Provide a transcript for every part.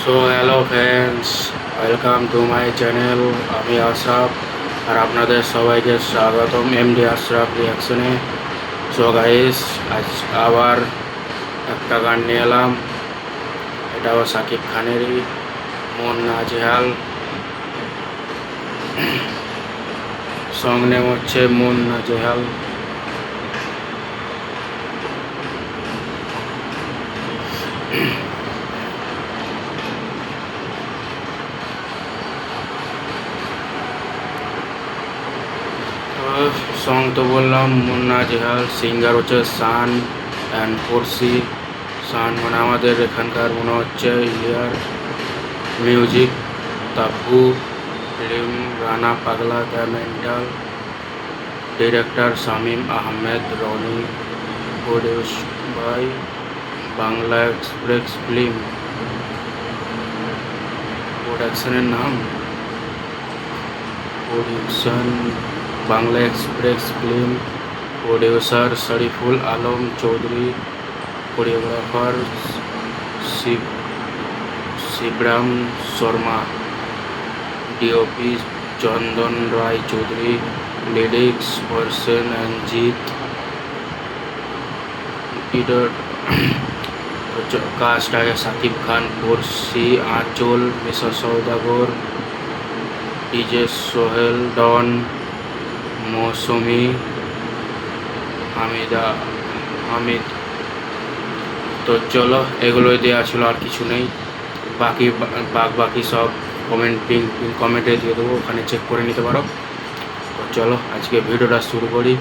So hello friends, welcome to my channel. আমি আশরাফ আর আপনাদের সবাইকে স্বাগতম এমডি আশরাফ রিয়াকশনে। সো গাইস, আজ আবার একটা গান নিয়ে এলাম। এটাও শাকিব খানেরই, মন নাজেহাল। সং নেম হচ্ছে মন নাজেহাল। সং তো বললাম মুন্না জেহাল, সিঙ্গার হচ্ছে সান অ্যান্ড পড়শি। সান মানে আমাদের এখানকার মনে হচ্ছে ইন্ডিয়ার music. Tabu film, Rana Pagla The Mental. Director Shamim Ahmed Roni. Produce by Bangla Express Film. প্রোডাকশনের নাম production Bangla Express Film. Producer Shariful Alam Chowdhury. Choreographer Shibram Sharma. DOP Chandan Roy Chowdhury. Lyrics Hossain Anjit. Cast আছে শাকিব খান, পড়শি, আঁচল, মিশা সওদাগর, ডিজে সোহেল, ডন, মৌসুমি, হামিদ। তো চলো, এগুলোই দেওয়া ছিল, আর কিছু নেই। বাকি সব কমেন্টে দিয়ে দেবো, ওখানে চেক করে নিতে পারো। তো চলো আজকে ভিডিওটা শুরু করি।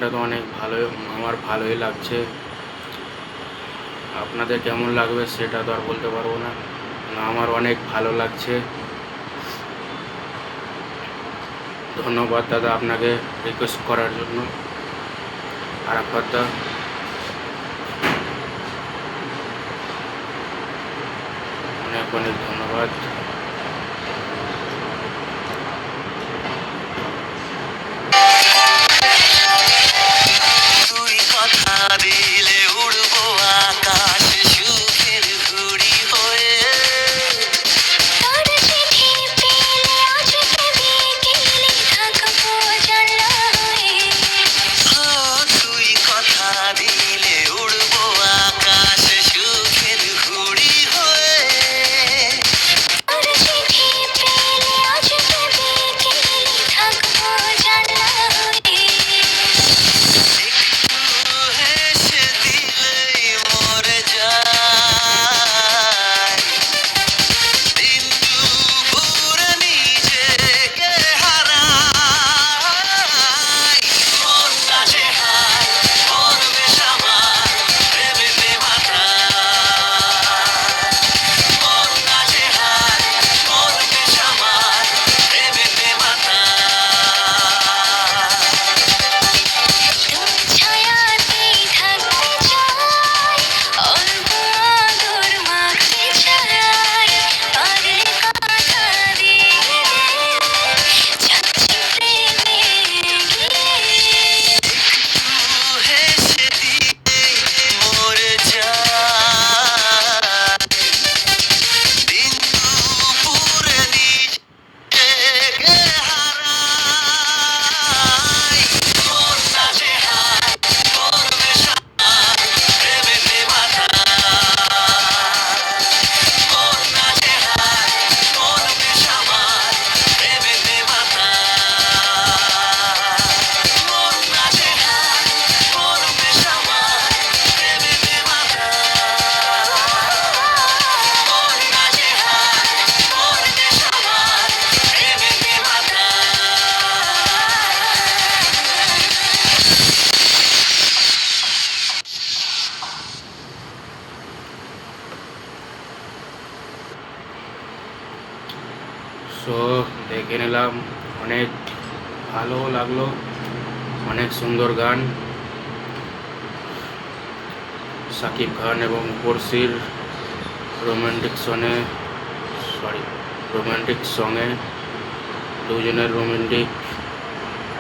গানটা তো অনেক ভালোই, আমার ভালোই লাগছে। আপনাদের কেমন লাগবে সেটা তো আর বলতে পারবো না, আমার অনেক ভালো লাগছে। ধন্যবাদ দাদা আপনাকে রিকোয়েস্ট করার জন্য। আরাফাত দা, অনেক অনেক ধন্যবাদ। তুই কথা দিলে উড়বো আকাশ সুখের ঘুড়ি হয়ে। তোর চিঠি পেলে আজকে বিকেলে থাকবো জানলা হয়ে। ও তুই কথা দিলে উড়বো আকাশ সুখের ঘুড়ি হয়ে। তোর চিঠি পেলে আজকে বিকেলে থাকবো জানলা হয়ে। একটু হেসে দিলেই মরে যায় দিন দুপুরে নিজেকে হারাই। মনটা যে হায় পরবেশ আমার প্রেমেতে মাতায়। মনটা যে হায় পরবেশ আমার প্রেমেতে মাতায়। তোর ছায়াতেই থাকতে চাই, অল্প আদর মাখতে চাই। পারলে কথা দিয়ে যাচ্ছি প্রেমের গিয়ে। একটু হেসে দিলেই মরে যায় দিন দুপুরে নিজেকে হারাই। মনটা যে হায় পরবেশ আমার প্রেমেতে মাতায়। মনটা যে হায় পরবেশ আমার প্রেমেতে মাতায়। মনটা যে হায় পরবেশ আমার প্রেমেতে মাতায়। মনটা যে হায় পরবেশ আমার প্রেমেতে সো দেখে নিলাম, অনেক ভালো লাগলো, অনেক সুন্দর গান। সাকিব খান এবং পড়শির রোমান্টিক সঙ্গে দুজনের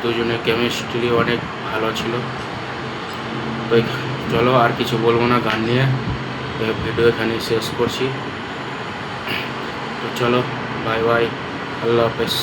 দুজনের কেমিস্ট্রি অনেক ভালো ছিল। তো চলো আর কিছু বলবো না গান নিয়ে, ভিডিও এখানে শেষ করছি। তো চলো, বাই বাই, আল্লাহ হাফেজ।